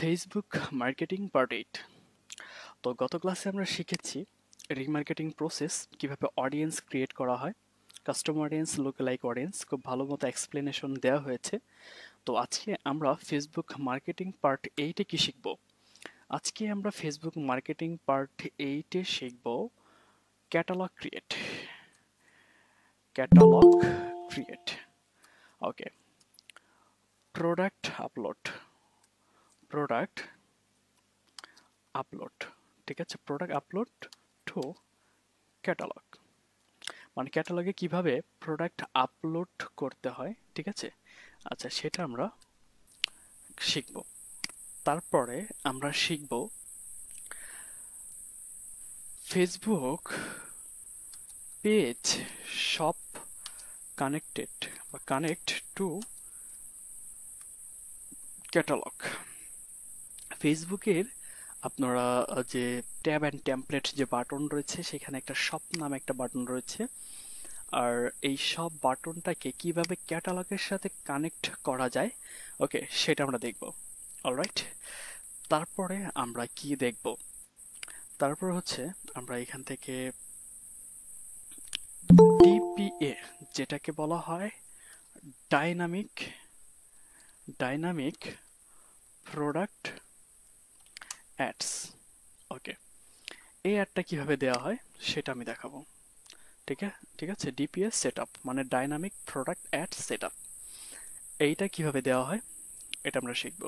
Facebook marketing part 8। তো গত ক্লাসে আমরা শিখেছি রিমার্কেটিং প্রসেস, কিভাবে অডিয়েন্স ক্রিয়েট করা হয়, কাস্টমার অডিয়েন্স, লুকলাইক অডিয়েন্স, খুব ভালো মতো এক্সপ্লেনেশন দেওয়া হয়েছে। তো আজকে আমরা ফেসবুক মার্কেটিং পার্ট 8-এ কি শিখব? আজকে আমরা ফেসবুক মার্কেটিং পার্ট 8-এ শিখব ক্যাটালগ ক্রিয়েট। ক্যাটালগ ক্রিয়েট, ওকে। প্রোডাক্ট আপলোড, প্রোডাক্ট আপলোড, ঠিক আছে। প্রোডাক্ট আপলোড টু ক্যাটালগ, মানে ক্যাটালগে কিভাবে প্রোডাক্ট আপলোড করতে হয়, ঠিক আছে। আচ্ছা, সেটা আমরা শিখব। তারপরে আমরা শিখব ফেসবুক পেজ শপ কানেক্টেড বা কানেক্ট টু ক্যাটালগ। ফেসবুকের আপনারা যে ট্যাব অ্যান্ড টেমপ্লেট যে বাটন রয়েছে, সেখানে একটা শপ নামে একটা বাটন রয়েছে। আর এই সব বাটনটাকে কিভাবে ক্যাটালগের সাথে কানেক্ট করা যায়, ওকে, সেটা আমরা দেখব। অলরাইট, তারপরে আমরা কি দেখব? তারপর হচ্ছে আমরা এখান থেকে ডিপিএ, যেটাকে বলা হয় ডাইনামিক ডাইনামিক প্রোডাক্ট অ্যাডস, ওকে। এই অ্যাডটা কিভাবে দেওয়া হয় সেটা আমি দেখাবো, ঠিক আছে। ডিপিএস সেটআপ মানে ডাইনামিক প্রোডাক্ট অ্যাড সেটআপ, এইটা কিভাবে দেওয়া হয় এটা আমরা শিখব।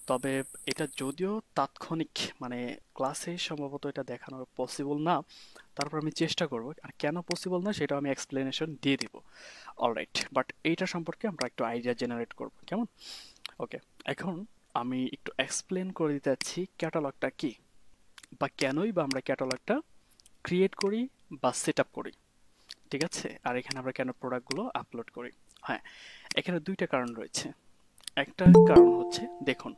তবে এটা যদিও তাৎক্ষণিক, মানে ক্লাসে সম্ভবত এটা দেখানো পসিবল না, তারপর আমি চেষ্টা করব। আর কেন পসিবল না সেটা আমি এক্সপ্লেনেশন দিয়ে দিব। অলরাইট, বাট এইটা সম্পর্কে আমরা একটু আইডিয়া জেনারেট করব, কেমন? ওকে, এখন আমি একটু এক্সপ্লেন করে দিতে যাচ্ছি ক্যাটালগটা কি, বা কেনই বা আমরা ক্যাটালগটা ক্রিয়েট করি বা সেট আপ করি, ঠিক আছে। আর এখানে আমরা কেন প্রোডাক্টগুলো আপলোড করি। হ্যাঁ, এখানে দুইটা কারণ রয়েছে। একটা কারণ হচ্ছে, দেখুন,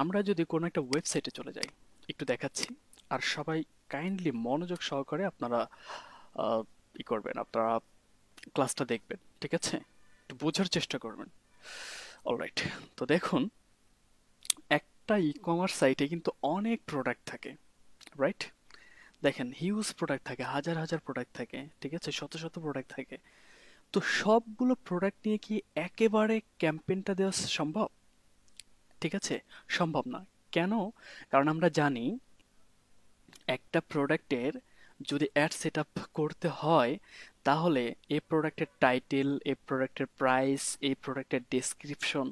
আমরা যদি কোনো একটা ওয়েবসাইটে চলে যাই, একটু দেখাচ্ছি, আর সবাই কাইন্ডলি মনোযোগ সহকারে আপনারা আহ, ই করবেন, আপনারা ক্লাসটা দেখবেন, ঠিক আছে। একটু বোঝার চেষ্টা করবেন। অলরাইট, তো দেখুন, একটা ই কমার্স সাইটে কিন্তু অনেক প্রোডাক্ট থাকে, রাইট? দেখেন, হিউজ প্রোডাক্ট থাকে, হাজার হাজার প্রোডাক্ট থাকে, ঠিক আছে, শত শত প্রোডাক্ট থাকে। তো সবগুলো প্রোডাক্ট নিয়ে কি একেবারে ক্যাম্পেইনটা দেওয়া সম্ভব? ঠিক আছে, সম্ভব না। কেন? কারণ আমরা জানি একটা প্রোডাক্টের যদি অ্যাড সেট আপ করতে হয়, তাহলে এই প্রোডাক্টের টাইটেল, এই প্রোডাক্টের প্রাইস, এই প্রোডাক্টের ডেসক্রিপশন,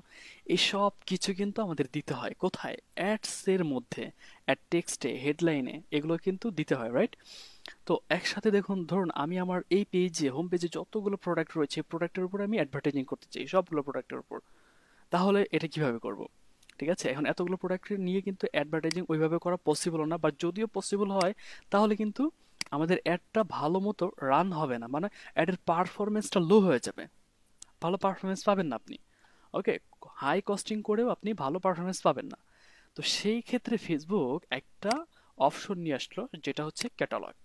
এই সব কিছু কিন্তু আমাদের দিতে হয় কোথায়? অ্যাডসের মধ্যে, অ্যাড টেক্সটে, হেডলাইনে, এগুলো কিন্তু দিতে হয়, রাইট? তো একসাথে দেখুন, ধরুন আমি আমার এই পেজে, হোম পেজে যতগুলো প্রোডাক্ট রয়েছে, প্রোডাক্টের উপর আমি অ্যাডভার্টাইজিং করতে চাই, সবগুলো প্রোডাক্টের উপর। তাহলে এটা কিভাবে করব? ঠিক আছে, এখন এতগুলো প্রোডাক্ট নিয়ে কিন্তু অ্যাডভার্টাইজিং ওইভাবে করা পসিবল না, বা যদিও পসিবল হয়, তাহলে কিন্তু আমাদের অ্যাডটা ভালো মতো রান হবে না, মানে অ্যাডের পারফরমেন্সটা লো হয়ে যাবে, ভালো পারফরমেন্স পাবেন না আপনি। ওকে, হাই কস্টিং করেও আপনি ভালো পারফরমেন্স পাবেন না। তো সেই ক্ষেত্রে ফেসবুক একটা অপশন নিয়ে আসলো, যেটা হচ্ছে ক্যাটালগ।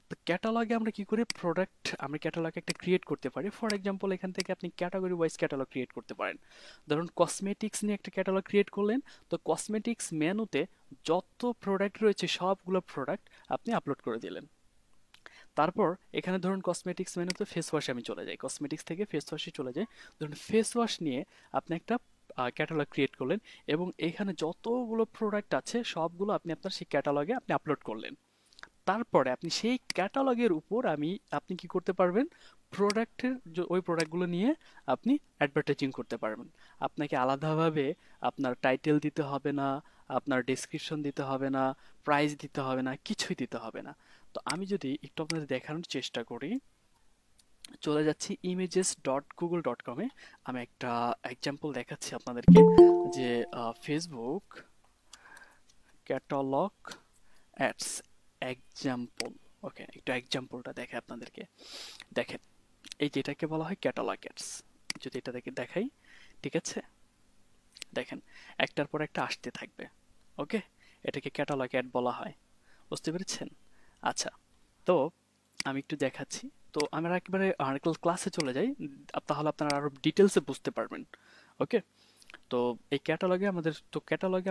তো ক্যাটালগে আমরা কি করি? প্রোডাক্ট আমরা ক্যাটালগে একটা ক্রিয়েট করতে পারি। ফর এক্সাম্পল, এখান থেকে আপনি ক্যাটাগরি ওয়াইজ ক্যাটালগ ক্রিয়েট করতে পারেন। ধরুন কসমেটিক্স নিয়ে একটা ক্যাটালগ ক্রিয়েট করলেন, তো কসমেটিক্স মেনুতে যত প্রোডাক্ট রয়েছে সবগুলো প্রোডাক্ট আপনি আপলোড করে দিলেন। তারপর এখানে ধরুন কসমেটিক্স মেনুতে ফেস ওয়াশে আমি চলে যাই, কসমেটিক্স থেকে ফেস ওয়াশে চলে যাই। ধরুন ফেস ওয়াশ নিয়ে আপনি একটা ক্যাটালগ ক্রিয়েট করলেন, এবং এখানে যতগুলো প্রোডাক্ট আছে সবগুলো আপনি আপনার সেই ক্যাটালগে আপনি আপলোড করলেন। তারপরে আপনি সেই ক্যাটালগের উপর আপনি কি করতে পারবেন? প্রোডাক্টের ওই প্রোডাক্টগুলো নিয়ে আপনি অ্যাডভার্টাইজিং করতে পারবেন। আপনাকে আলাদাভাবে আপনার টাইটেল দিতে হবে না, আপনার ডেসক্রিপশন দিতে হবে না, প্রাইস দিতে হবে না, কিছুই দিতে হবে না। তো আমি যদি একটু আপনাদের দেখানোর চেষ্টা করি, চলে যাচ্ছি images.google.com-এ। আমি একটা এক্সাম্পল দেখাচ্ছি আপনাদেরকে, যে ফেসবুক ক্যাটালগ অ্যাডস এক্সাম্পল। ওকে, একটু এক্সাম্পলটা দেখে আপনাদেরকে। দেখেন, এই যেটাকে বলা হয় ক্যাটালগ অ্যাডস, যদি এটা দেখে দেখাই, ঠিক আছে। দেখেন, একটার পর একটা আসতে থাকবে, ওকে। এটাকে ক্যাটালগ অ্যাড বলা হয়, বুঝতে পেরেছেন? আচ্ছা, তো আমি একটু দেখাচ্ছি। তো আমরা একেবারে ক্লাসে চলে যাই, তাহলে আপনারা আরো ডিটেলসে বুঝতে পারবেন। ওকে, তো এই ক্যাটালগে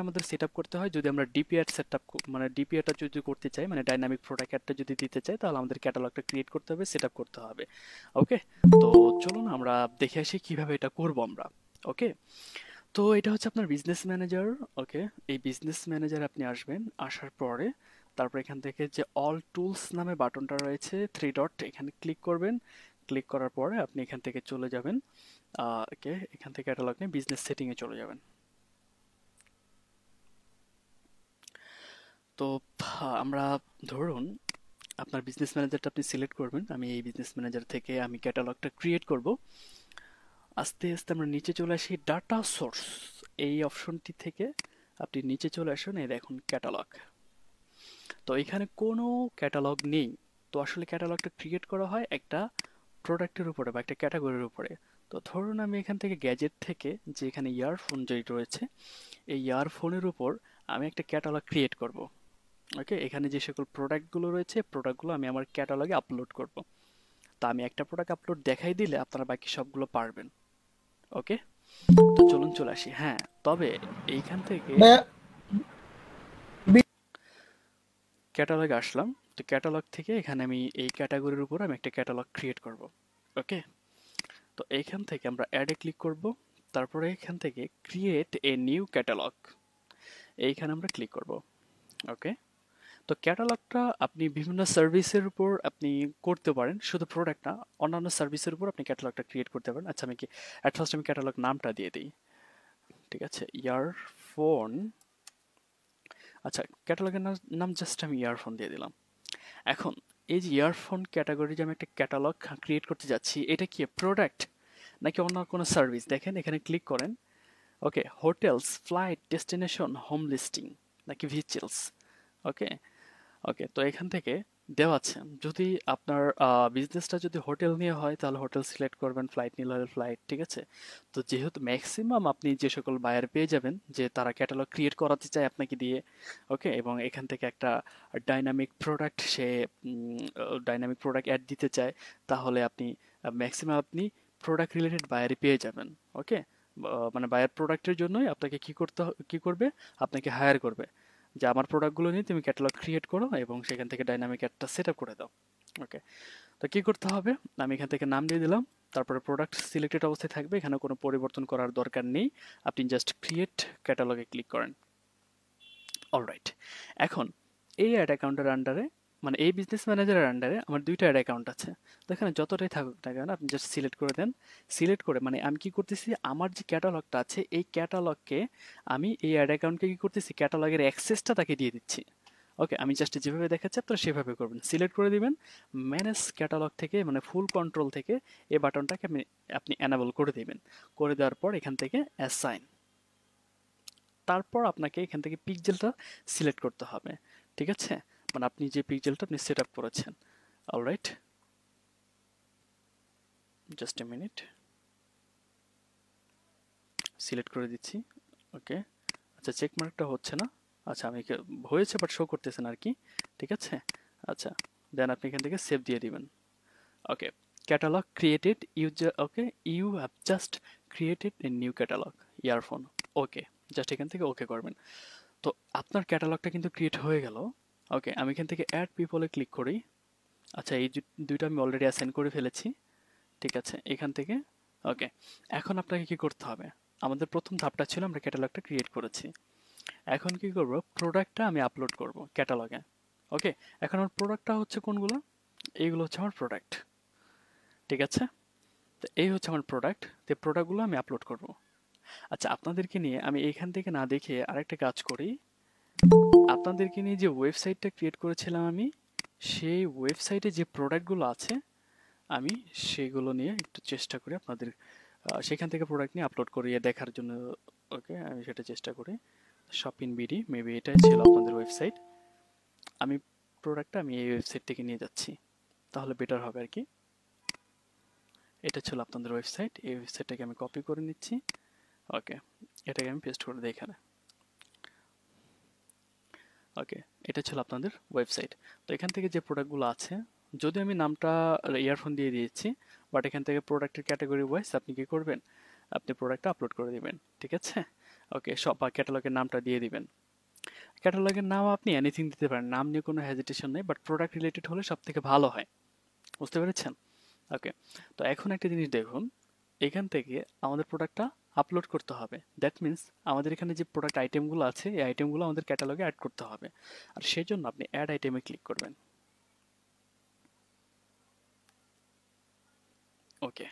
আমাদের সেট আপ করতে হয় যদি আমরা ডিপি অ্যাড সেট আপ মানে ডিপি অ্যাডটা যদি করতে চাই, মানে ডাইনামিক প্রোডাক্ট অ্যাডটা যদি দিতে চাই, তাহলে আমাদের ক্যাটালগটা ক্রিয়েট করতে হবে, সেট আপ করতে হবে। ওকে, তো চলুন আমরা দেখে আসি কিভাবে এটা করব আমরা। ওকে, তো এটা হচ্ছে আপনার বিজনেস ম্যানেজার। ওকে, এই বিজনেস ম্যানেজার আপনি আসবেন, আসার পরে তারপর এখান থেকে যে অল টুলস নামে বাটনটা রয়েছে, থ্রি ডট, এখানে ক্লিক করবেন। ক্লিক করার পরে আপনি এখান থেকে চলে যাবেন, ওকে, এখান থেকে ক্যাটালগ নিয়ে বিজনেস সেটিংয়ে চলে যাবেন। তো আমরা ধরুন আপনার বিজনেস ম্যানেজারটা আপনি সিলেক্ট করবেন। আমি এই বিজনেস ম্যানেজার থেকে আমি ক্যাটালগটা ক্রিয়েট করব। আস্তে আস্তে আমরা নিচে চলে আসি, ডাটা সোর্স এই অপশনটি থেকে আপনি নিচে চলে আসুন, এই দেখুন ক্যাটালগ। তো এখানে কোনো ক্যাটালগ নেই। তো আসলে ক্যাটালগটা ক্রিয়েট করা হয় একটা প্রোডাক্টের উপরে বা একটা ক্যাটাগরির উপরে। তো ধরুন আমি এখান থেকে গ্যাজেট থেকে, যে এখানে ইয়ারফোন যেটি রয়েছে, এই ইয়ারফোনের উপর আমি একটা ক্যাটালগ ক্রিয়েট করব। ওকে, এখানে যে সকল প্রোডাক্টগুলো রয়েছে, প্রোডাক্টগুলো আমি আমার ক্যাটালগে আপলোড করব। তা আমি একটা প্রোডাক্ট আপলোড দেখাই দিলে আপনারা বাকি সবগুলো পারবেন। ওকে, তো চলুন চলে আসি। হ্যাঁ, তবে এইখান থেকে ভাইয়া ক্যাটালগে আসলাম। তো ক্যাটালগ থেকে এখানে আমি এই ক্যাটাগরির উপর আমি একটা ক্যাটালগ ক্রিয়েট করব। ওকে, তো এইখান থেকে আমরা অ্যাডে ক্লিক করব। তারপরে এখান থেকে ক্রিয়েট এ নিউ ক্যাটালগ, এইখানে আমরা ক্লিক করব। ওকে, তো ক্যাটালগটা আপনি বিভিন্ন সার্ভিসের উপর আপনি করতে পারেন, শুধু প্রোডাক্ট না, অন্যান্য সার্ভিসের উপর আপনি ক্যাটালগটা ক্রিয়েট করতে পারেন। আচ্ছা, আমি কি অ্যাট ফার্স্ট আমি ক্যাটালগ নামটা দিয়ে দিই। ঠিক আছে, ইয়ারফোন। আচ্ছা, ক্যাটালগের নাম জাস্ট আমি ইয়ারফোন দিয়ে দিলাম। এখন এই যে ইয়ারফোন ক্যাটাগরি যে আমি একটা ক্যাটালগ ক্রিয়েট করতে যাচ্ছি, এটা কি প্রোডাক্ট নাকি অন্য কোনো সার্ভিস? দেখেন এখানে ক্লিক করেন। Okay, hotels, flight, destination, home listing নাকি ভেহিকলস। ওকে, ওকে, তো এখান থেকে দেওয়া আছে, যদি আপনার বিজনেসটা যদি হোটেল নিয়ে হয় তাহলে হোটেল সিলেক্ট করবেন, ফ্লাইট নিলে হলে ফ্লাইট। ঠিক আছে, তো যেহেতু ম্যাক্সিমাম আপনি যে সকল বায়ার পেয়ে যাবেন যে তারা ক্যাটালগ ক্রিয়েট করাতে চায় আপনাকে দিয়ে, ওকে, এবং এখান থেকে একটা ডাইনামিক প্রোডাক্ট সে ডাইনামিক প্রোডাক্ট অ্যাড দিতে চায়, তাহলে আপনি ম্যাক্সিমাম আপনি প্রোডাক্ট রিলেটেড বায়ারই পেয়ে যাবেন। ওকে, মানে বায়ার প্রোডাক্টের জন্যই আপনাকে কি করবে, আপনাকে হায়ার করবে যে আমার প্রোডাক্টগুলো নিয়ে তুমি ক্যাটালগ ক্রিয়েট করো এবং সেখান থেকে ডাইনামিক একটা সেট আপ করে দাও। ওকে, তো কি করতে হবে, আমি এখান থেকে নাম দিয়ে দিলাম, তারপরে প্রোডাক্ট সিলেক্টেড অবস্থায় থাকবে, এখানে কোনো পরিবর্তন করার দরকার নেই, আপনি জাস্ট ক্রিয়েট ক্যাটালগে ক্লিক করেন। অলরাইট, এখন এই অ্যাড অ্যাকাউন্টের আন্ডারে, মানে এই বিজনেস ম্যানেজারের আন্ডারে আমার দুইটা অ্যাড অ্যাকাউন্ট আছে। তো এখানে যতটাই থাকুক না কেন আপনি জাস্ট সিলেক্ট করে দেন। সিলেক্ট করে মানে আমি কি করতেছি, আমার যে ক্যাটালগটা আছে এই ক্যাটালগকে আমি এই অ্যাড অ্যাকাউন্টকে কি করতেছি, ক্যাটালগের অ্যাক্সেসটা তাকে দিয়ে দিচ্ছি। ওকে, আমি জাস্ট যেভাবে দেখাচ্ছি আপনারা সেভাবে করবেন, সিলেক্ট করে দিবেন, ম্যানেজ ক্যাটালগ থেকে মানে ফুল কন্ট্রোল থেকে এই বাটনটাকে আপনি এনাবল করে দিবেন। করে দেওয়ার পর এখান থেকে অ্যাসাইন, তারপর আপনাকে এখান থেকে পিক্সেলটা সিলেক্ট করতে হবে। ঠিক আছে, মানে আপনি যে পিক্সেলটা আপনি সেট আপ করেছেন। Alright, just a minute, select করে দিচ্ছি। ওকে, আচ্ছা, চেক মার্কটা হচ্ছে না। আচ্ছা, আমি হয়েছে বাট শো করতেছে না আর কি। ঠিক আছে, আচ্ছা, দেন আপনি এখান থেকে সেভ দিয়ে দিবেন। Okay, catalogue created, okay, you have just created a new catalogue earphone. Okay, just এখান থেকে ওকে করবেন। তো আপনার ক্যাটালগটা কিন্তু ক্রিয়েট হয়ে গেল। ওকে, আমি এখান থেকে অ্যাড পিপলে ক্লিক করি। আচ্ছা, এই দুইটা আমি অলরেডি অ্যাসাইন করে ফেলেছি। ঠিক আছে, এখান থেকে ওকে, এখন আপনাকে কি করতে হবে, আমাদের প্রথম ধাপটা ছিল আমরা ক্যাটালগটা ক্রিয়েট করেছি। এখন কি করব, প্রোডাক্টটা আমি আপলোড করব ক্যাটালগে। ওকে, এখন আমার প্রোডাক্টটা হচ্ছে কোনগুলো, এইগুলো হচ্ছে আমার প্রোডাক্ট। ঠিক আছে, তো এই হচ্ছে আমার প্রোডাক্ট, তো প্রোডাক্টগুলো আমি আপলোড করব। আচ্ছা, আপনাদেরকে নিয়ে আমি এইখান থেকে না দেখে আরেকটা কাজ করি, আপনাদেরকে নিয়ে যে ওয়েবসাইটটা ক্রিয়েট করেছিলাম আমি, সেই ওয়েবসাইটে যে প্রোডাক্টগুলো আছে আমি সেগুলো নিয়ে একটু চেষ্টা করি আপনাদের সেখান থেকে প্রোডাক্ট নিয়ে আপলোড করিয়ে দেখার জন্য। ওকে, আমি সেটা চেষ্টা করি। শপিং বিডি মেবি এটাই ছিল আপনাদের ওয়েবসাইট। আমি প্রোডাক্টটা আমি এই ওয়েবসাইট থেকে নিয়ে যাচ্ছি, তাহলে বেটার হবে আর কি। এটা ছিল আপনাদের ওয়েবসাইট, এই ওয়েবসাইটটাকে আমি কপি করে নিচ্ছি। ওকে, এটাকে আমি পেস্ট করে দিই এখানে। ওকে, এটা ছিল আপনাদের ওয়েবসাইট। তো এখান থেকে যে প্রোডাক্টগুলো আছে, যদি আমি নামটা ইয়ারফোন দিয়ে দিয়েছি, বাট এখান থেকে প্রোডাক্টের ক্যাটাগরি ওয়াইজ আপনি কি করবেন, আপনি প্রোডাক্টটা আপলোড করে দিবেন, ঠিক আছে? ওকে, সব ক্যাটালগের নামটা দিয়ে দিবেন। ক্যাটালগের নাম আপনি এনিথিং দিতে পারেন, নাম নিয়ে কোনো হেজিটেশন নেই, বাট প্রোডাক্ট রিলেটেড হলে সব থেকে ভালো হয়। বুঝতে পেরেছেন? ওকে, তো এখন একটা জিনিস দেখুন, এখান থেকে আমাদের প্রোডাক্টটা আপলোড করতে হবে। দ্যাট মিন্স আমাদের এখানে যে প্রোডাক্ট আইটেমগুলো আছে এই আইটেমগুলো আমাদের ক্যাটালগে অ্যাড করতে হবে। আর সেই জন্য আপনি অ্যাড আইটেমে ক্লিক করবেন। ওকে,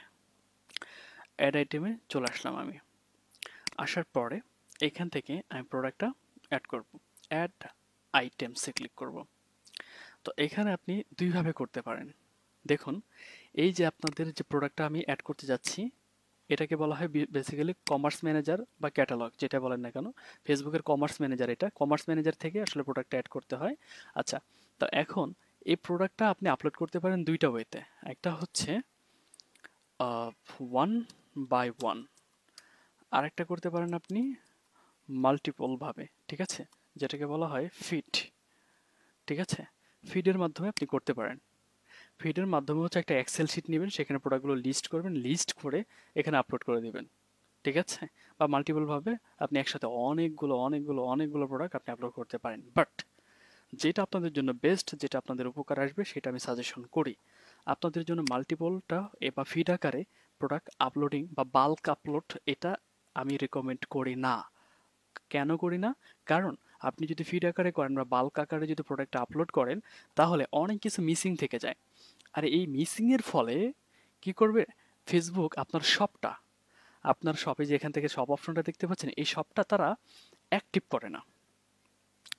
অ্যাড আইটেমে চলে আসলাম আমি। আসার পরে এখান থেকে আমি প্রোডাক্টটা অ্যাড করব। অ্যাড আইটেমসে ক্লিক করব। তো এখানে আপনি দুইভাবে করতে পারেন। দেখুন, এই যে আপনাদের যে প্রোডাক্টটা আমি অ্যাড করতে যাচ্ছি, এটাকে বলা হয় বেসিক্যালি কমার্স ম্যানেজার বা ক্যাটালগ, যেটা বলেন না কেন। ফেসবুকের কমার্স ম্যানেজার, এটা কমার্স ম্যানেজার থেকে আসলে প্রোডাক্টটা অ্যাড করতে হয়। আচ্ছা, তো এখন এই প্রোডাক্টটা আপনি আপলোড করতে পারেন দুইটা ওয়েতে। একটা হচ্ছে ওয়ান বাই ওয়ান, আরেকটা করতে পারেন আপনি মাল্টিপল ভাবে, ঠিক আছে, যেটাকে বলা হয় ফিড, ঠিক আছে। ফিডের মাধ্যমে আপনি করতে পারেন। ফিডের মাধ্যমে হচ্ছে একটা এক্সেল শিট নেবেন, সেখানে প্রোডাক্টগুলো লিস্ট করবেন, লিস্ট করে এখানে আপলোড করে দিবেন, ঠিক আছে। বা মাল্টিপল ভাবে আপনি একসাথে অনেকগুলো প্রোডাক্ট আপনি আপলোড করতে পারেন। বাট যেটা আপনাদের জন্য বেস্ট, যেটা আপনাদের উপকার আসবে, সেটা আমি সাজেশন করি। আপনাদের জন্য মাল্টিপলটা বা ফিড আকারে প্রোডাক্ট আপলোডিং বা বাল্ক আপলোড, এটা আমি রেকমেন্ড করি না। কেন করি না? কারণ আপনি যদি ফিড আকারে করেন বা বাল্ক আকারে যদি প্রোডাক্ট আপলোড করেন, তাহলে অনেক কিছু মিসিং থেকে যায়। আর এই মিসিং এর ফলে কি করবে ফেসবুক, আপনার শপে যে এখান থেকে শপ অপশনটা দেখতে পাচ্ছেন, এই শপটা তারা অ্যাক্টিভ করে না।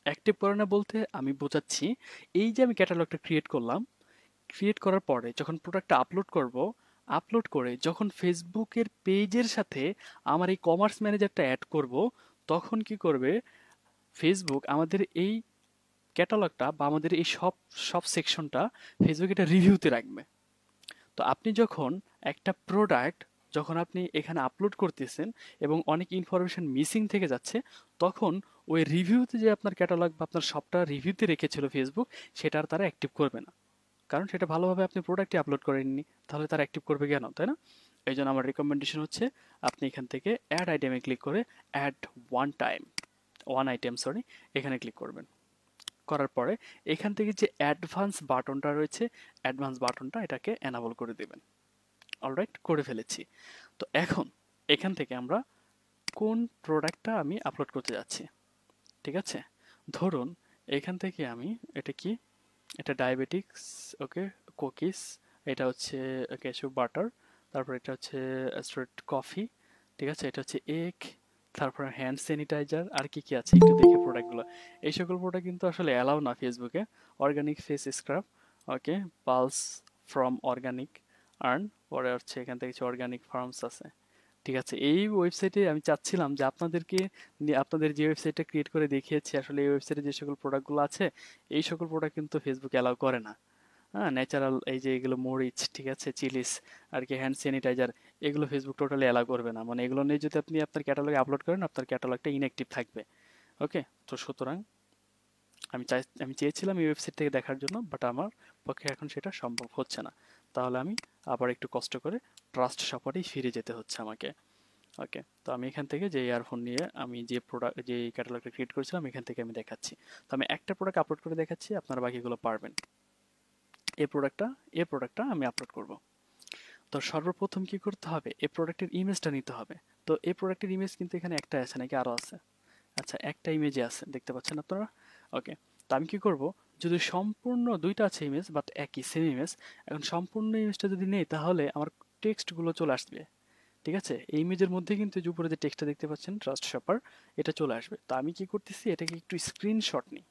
অ্যাক্টিভ করে না বলতে আমি বোঝাচ্ছি, এই যে আমি ক্যাটালগটা ক্রিয়েট করলাম, ক্রিয়েট করার পরে যখন প্রোডাক্টটা আপলোড করব, আপলোড করে যখন ফেসবুকের পেজের সাথে আমার এই কমার্স ম্যানেজারটা অ্যাড করব, তখন কি করবে ফেসবুক আমাদের এই ক্যাটালগটা বা আমাদের এই সব সেকশনটা ফেসবুক এটা রিভিউতে রাখবে। তো আপনি যখন একটা প্রোডাক্ট যখন আপনি এখানে আপলোড করতেছেন এবং অনেক ইনফরমেশন মিসিং থেকে যাচ্ছে, তখন ওই রিভিউতে যে আপনার ক্যাটালগ বা আপনার শপটা রিভিউতে রেখেছিল ফেসবুক, সেটা আর তারা অ্যাক্টিভ করবে না। কারণ সেটা ভালোভাবে আপনি প্রোডাক্টই আপলোড করেননি, তাহলে তারা অ্যাক্টিভ করবে কেন, তাই না? এই জন্য আমার রিকমেন্ডেশন হচ্ছে আপনি এখান থেকে অ্যাড আইটেমে ক্লিক করে অ্যাড ওয়ান আইটেম এখানে ক্লিক করবেন। করার পরে এখান থেকে যে অ্যাডভান্স বাটনটা রয়েছে, অ্যাডভান্স বাটনটা এটাকে এনাবল করে দেবেন। অলরাইট, করে ফেলেছি। তো এখন এখান থেকে আমরা কোন প্রোডাক্টটা আমি আপলোড করতে যাচ্ছি, ঠিক আছে। ধরুন এখান থেকে আমি, এটা কি, এটা ডায়াবেটিক্স, ওকে, কুকিজ, এটা হচ্ছে ক্যাশু বাটার, তারপর এটা হচ্ছে স্ট্রেট কফি, ঠিক আছে, এটা হচ্ছে এগ, তারপর হ্যান্ড স্যানিটাইজার, আর কি কি আছে একটু দেখি প্রোডাক্টগুলো। এই সকল প্রোডাক্ট কিন্তু আসলে অ্যালাউ না ফেসবুকে। Organic face scrub, okay, pulse from organic earn, পরে হচ্ছে এখান থেকে কিছু অর্গানিক ফার্মস আছে, ঠিক আছে। এই ওয়েবসাইটে আমি চাচ্ছিলাম যে আপনাদেরকে আপনাদের যে ওয়েবসাইটটা ক্রিয়েট করে দেখিয়েছি, আসলে এই ওয়েবসাইটে যে সকল প্রোডাক্টগুলো আছে, এই সকল প্রোডাক্ট কিন্তু ফেসবুক অ্যালাউ করে না। হ্যাঁ, ন্যাচারাল এই যে এগুলো মরিচ, ঠিক আছে, চিলিস, আর কি হ্যান্ড স্যানিটাইজার, এগুলো ফেসবুক টোটালি অ্যালাউ করবে না। মানে এগুলো নিয়ে যদি আপনি আপনার ক্যাটালগে আপলোড করেন, আপনার ক্যাটালগটা ইনঅ্যাক্টিভ থাকবে। ওকে, তো সুতরাং আমি চেয়েছিলাম এই ওয়েবসাইট থেকে দেখার জন্য, বাট আমার পক্ষে এখন সেটা সম্ভব হচ্ছে না। তাহলে আমি আবার একটু কষ্ট করে ট্রাস্ট শপারেই ফিরে যেতে হচ্ছে আমাকে। ওকে, তো আমি এখান থেকে যে ইয়ারফোন নিয়ে আমি যে প্রোডাক্ট যে ক্যাটালগটা ক্রিয়েট করেছিলাম, এখান থেকে আমি দেখাচ্ছি। তো আমি একটা প্রোডাক্ট আপলোড করে দেখাচ্ছি, আপনারা বাকিগুলো পারবেন। এই প্রোডাক্টটা আমি আপলোড করব। তো সর্বপ্রথম কি করতে হবে, এই প্রোডাক্টের ইমেজটা নিতে হবে। তো এই প্রোডাক্টের ইমেজ কিন্তু এখানে একটাই আছে নাকি আরও আছে? আচ্ছা, একটা ইমেজে আছে, দেখতে পাচ্ছেন আপনারা। ওকে, তো আমি কি করব, যদি সম্পূর্ণ দুইটা আছে ইমেজ বাট একই সেম ইমেজ, এখন সম্পূর্ণ ইমেজটা যদি নেই তাহলে আমার টেক্সটগুলো চলে আসবে, ঠিক আছে। এই ইমেজের মধ্যে কিন্তু যে উপরে যে টেক্সটটা দেখতে পাচ্ছেন ট্রাস্ট শপার, এটা চলে আসবে। তো আমি কি করতেছি, এটাকে একটু স্ক্রিনশট নিই,